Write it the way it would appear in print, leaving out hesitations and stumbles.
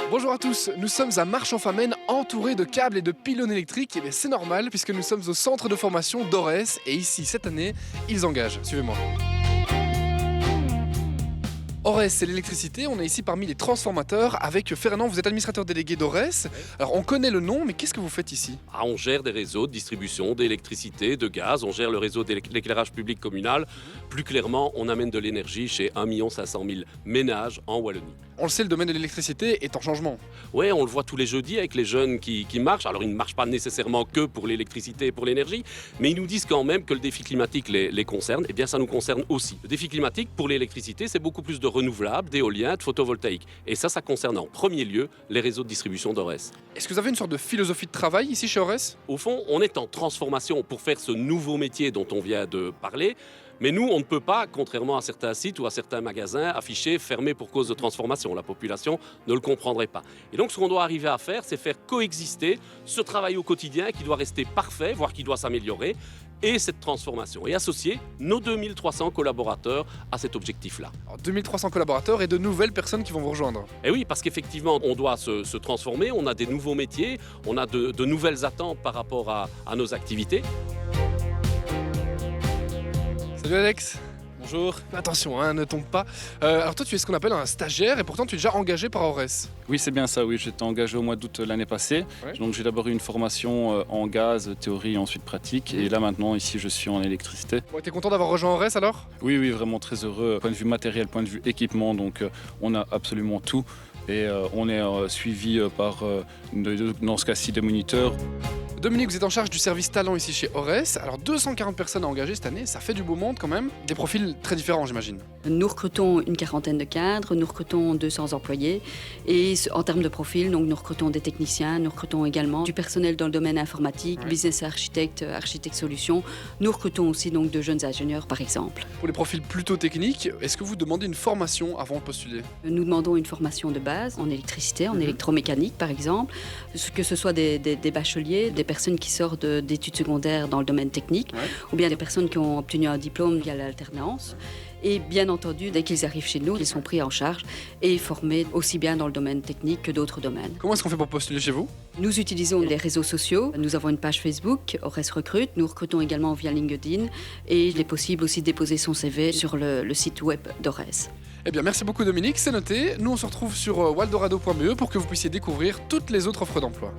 Bonjour à tous, nous sommes à Marche-en-Famenne, entourés de câbles et de pylônes électriques. Et bien c'est normal puisque nous sommes au centre de formation d'Ores et ici cette année, ils engagent. Suivez-moi. Ores, c'est l'électricité, on est ici parmi les transformateurs avec Fernand, vous êtes administrateur délégué d'Ores. Alors on connaît le nom, mais qu'est-ce que vous faites ici? On gère des réseaux de distribution d'électricité, de gaz, on gère le réseau d'éclairage public communal. Plus clairement, on amène de l'énergie chez 1 500 000 ménages en Wallonie. On le sait, le domaine de l'électricité est en changement. Oui, on le voit tous les jeudis avec les jeunes qui marchent. Alors ils ne marchent pas nécessairement que pour l'électricité et pour l'énergie, mais ils nous disent quand même que le défi climatique les concerne. Eh bien ça nous concerne aussi. Le défi climatique pour l'électricité, c'est beaucoup plus de renouvelables, d'éolien, de photovoltaïque. Et ça concerne en premier lieu les réseaux de distribution d'Ores. Est-ce que vous avez une sorte de philosophie de travail ici chez Ores? Au fond, on est en transformation pour faire ce nouveau métier dont on vient de parler. Mais nous, on ne peut pas, contrairement à certains sites ou à certains magasins, afficher fermé pour cause de transformation. La population ne le comprendrait pas. Et donc, ce qu'on doit arriver à faire, c'est faire coexister ce travail au quotidien qui doit rester parfait, voire qui doit s'améliorer, et cette transformation. Et associer nos 2300 collaborateurs à cet objectif-là. Alors, 2300 collaborateurs et de nouvelles personnes qui vont vous rejoindre. Et oui, parce qu'effectivement, on doit se transformer, on a des nouveaux métiers, on a de nouvelles attentes par rapport à nos activités. Salut Alex. Bonjour. Attention, ne tombe pas. Alors toi, tu es ce qu'on appelle un stagiaire et pourtant tu es déjà engagé par Ores. Oui, c'est bien ça, oui. J'étais engagé au mois d'août l'année passée. Ouais. Donc j'ai d'abord eu une formation en gaz, théorie et ensuite pratique. Et là maintenant, ici, je suis en électricité. Ouais, t'es content d'avoir rejoint Ores alors? Oui, vraiment très heureux. Point de vue matériel, point de vue équipement, donc on a absolument tout. Et on est suivi par, dans ce cas-ci, des moniteurs. Dominique, vous êtes en charge du service talent ici chez Ores. Alors 240 personnes à engager cette année, ça fait du beau monde quand même. Des profils très différents j'imagine. Nous recrutons une quarantaine de cadres, nous recrutons 200 employés et en termes de profil, donc nous recrutons des techniciens, nous recrutons également du personnel dans le domaine informatique, Ouais. business architecte, architecte solutions. Nous recrutons aussi donc de jeunes ingénieurs par exemple. Pour les profils plutôt techniques, est-ce que vous demandez une formation avant de postuler? Nous demandons une formation de base en électricité, en Mhm. électromécanique par exemple, que ce soit des bacheliers, des personnes qui sortent d'études secondaires dans le domaine technique, Ouais. ou bien des personnes qui ont obtenu un diplôme via l'alternance. Et bien entendu, dès qu'ils arrivent chez nous, ils sont pris en charge et formés aussi bien dans le domaine technique que d'autres domaines. Comment est-ce qu'on fait pour postuler chez vous? Nous utilisons les réseaux sociaux. Nous avons une page Facebook, Ores Recrute. Nous recrutons également via LinkedIn. Et il est possible aussi de déposer son CV sur le site web d'Ores. Eh bien merci beaucoup Dominique, c'est noté. Nous on se retrouve sur waldorado.be pour que vous puissiez découvrir toutes les autres offres d'emploi.